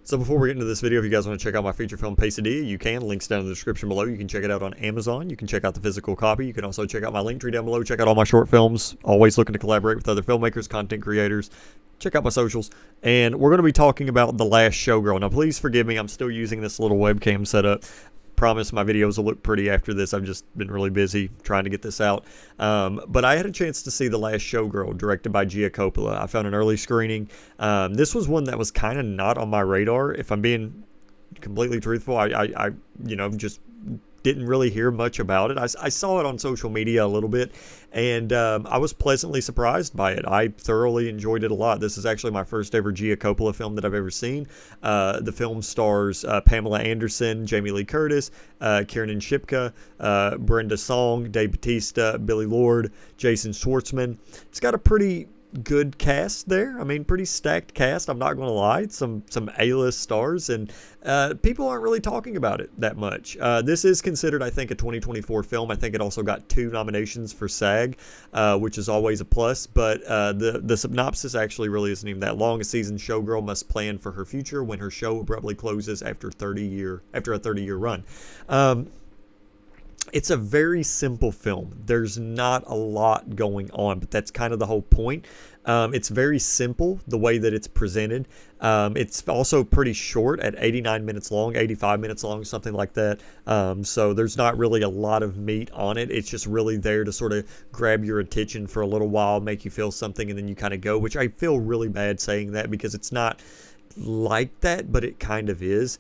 So before we get into this video, if you guys want to check out my feature film Quesadilla, you can. Links down in the description below. You can check it out on Amazon. You can check out the physical copy. You can also check out my link tree down below. Check out all my short films. Always looking to collaborate with other filmmakers, content creators. Check out my socials. And we're going to be talking about The Last Showgirl. Now, please forgive me. I'm still using this little webcam setup. Promise my videos will look pretty after this. I've just been really busy trying to get this out. But I had a chance to see The Last Showgirl, directed by Gia Coppola. I found an early screening. This was one that was kind of not on my radar. If I'm being completely truthful, I just didn't really hear much about it. I saw it on social media a little bit, and I was pleasantly surprised by it. I thoroughly enjoyed it a lot. This is actually my first ever Gia Coppola film that I've ever seen. The film stars Pamela Anderson, Jamie Lee Curtis, Kiernan Shipka, Brenda Song, Dave Bautista, Billy Lord, Jason Schwartzman. It's got a pretty good cast there. I mean, pretty stacked cast. I'm not going to lie. Some A-list stars, and people aren't really talking about it that much. This is considered, I think, a 2024 film. I think it also got 2 nominations for SAG, which is always a plus. But the synopsis actually really isn't even that long. A seasoned showgirl must plan for her future when her show abruptly closes after a 30-year run. It's a very simple film. There's not a lot going on, but that's kind of the whole point. It's very simple, the way that it's presented. It's also pretty short at 89 minutes long, 85 minutes long, something like that. So there's not really a lot of meat on it. It's just really there to sort of grab your attention for a little while, make you feel something, and then you kind of go, which I feel really bad saying that because it's not like that, but it kind of is.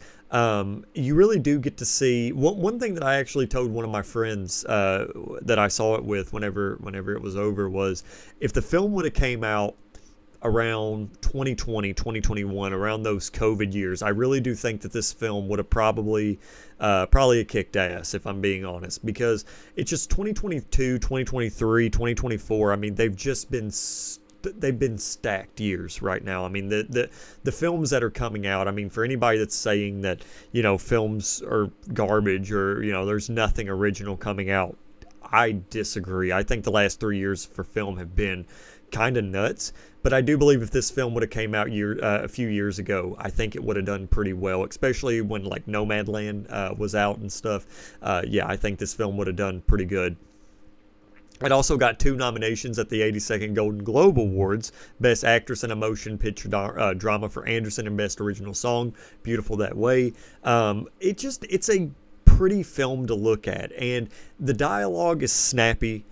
You really do get to see one thing that I actually told one of my friends that I saw it with whenever it was over was, if the film would have came out around 2020, 2021, around those COVID years, I really do think that this film would have probably kicked ass, if I'm being honest, because it's just 2022, 2023, 2024. I mean, they've been stacked years right now. I mean, the films that are coming out, I mean, for anybody that's saying that, films are garbage or, there's nothing original coming out, I disagree. I think the last 3 years for film have been kind of nuts, but I do believe if this film would have came out a few years ago, I think it would have done pretty well, especially when like Nomadland was out and stuff. Yeah, I think this film would have done pretty good. It also got 2 nominations at the 82nd Golden Globe Awards: Best Actress in a Motion Picture Drama for Anderson and Best Original Song, Beautiful That Way. It's a pretty film to look at, and the dialogue is snappy.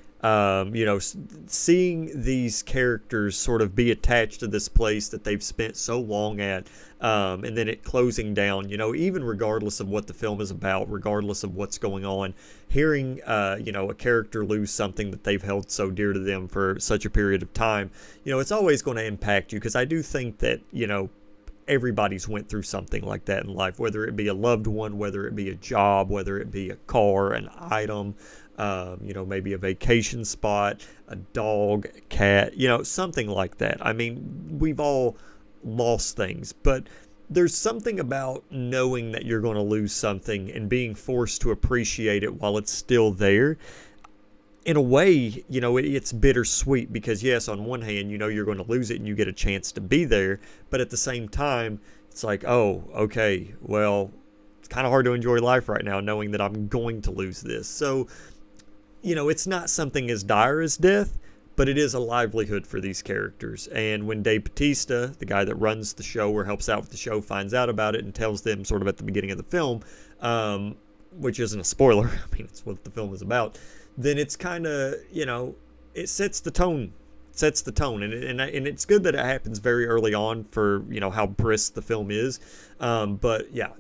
Seeing these characters sort of be attached to this place that they've spent so long at, and then it closing down, even regardless of what the film is about, regardless of what's going on, hearing, a character lose something that they've held so dear to them for such a period of time, it's always going to impact you, because I do think that, everybody's went through something like that in life, whether it be a loved one, whether it be a job, whether it be a car, an item, maybe a vacation spot, a dog, a cat, something like that. I mean, we've all lost things, but there's something about knowing that you're going to lose something and being forced to appreciate it while it's still there. In a way, it's bittersweet, because yes, on one hand, you're going to lose it and you get a chance to be there, but at the same time, it's like, oh, okay, well, it's kind of hard to enjoy life right now knowing that I'm going to lose this. So, it's not something as dire as death, but it is a livelihood for these characters. And when Dave Bautista, the guy that runs the show or helps out with the show, finds out about it and tells them sort of at the beginning of the film, which isn't a spoiler, I mean, it's what the film is about, then it's kind of, it sets the tone. And it's good that it happens very early on for, how brisk the film is. But yeah,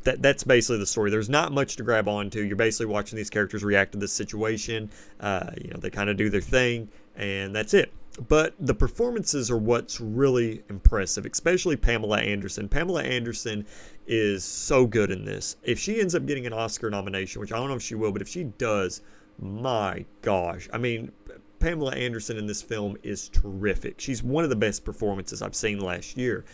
that's basically the story. There's not much to grab onto. You're basically watching these characters react to this situation. They kind of do their thing, and that's it. But the performances are what's really impressive, especially Pamela Anderson. Pamela Anderson is so good in this. If she ends up getting an Oscar nomination, which I don't know if she will, but if she does, my gosh. I mean, Pamela Anderson in this film is terrific. She's one of the best performances I've seen last year.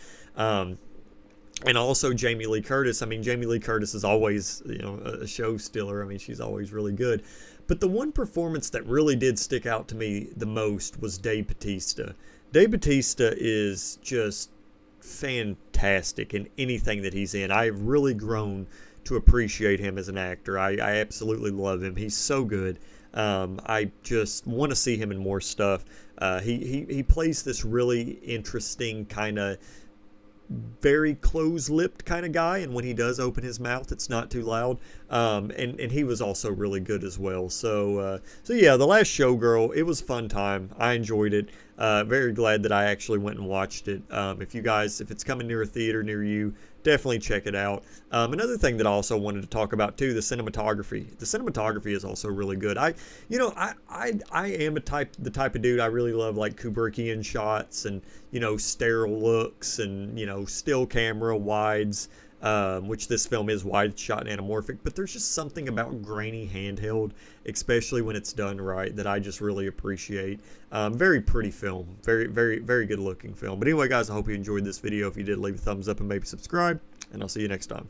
And also Jamie Lee Curtis. I mean, Jamie Lee Curtis is always, a show stealer. I mean, she's always really good. But the one performance that really did stick out to me the most was Dave Bautista. Dave Bautista is just fantastic in anything that he's in. I've really grown to appreciate him as an actor. I absolutely love him. He's so good. I just want to see him in more stuff. He plays this really interesting kind of very close-lipped kind of guy, and when he does open his mouth, it's not too loud. And he was also really good as well. So yeah, The Last Showgirl, it was a fun time. I enjoyed it. Very glad that I actually went and watched it. If it's coming near a theater near you, definitely check it out. Another thing that I also wanted to talk about too, the cinematography. The cinematography is also really good. I am the type of dude, I really love like Kubrickian shots and sterile looks and still camera wides. Which this film is wide shot and anamorphic, but there's just something about grainy handheld, especially when it's done right, that I just really appreciate. Very pretty film, very, very, very good looking film. But anyway, guys, I hope you enjoyed this video. If you did, leave a thumbs up and maybe subscribe, and I'll see you next time.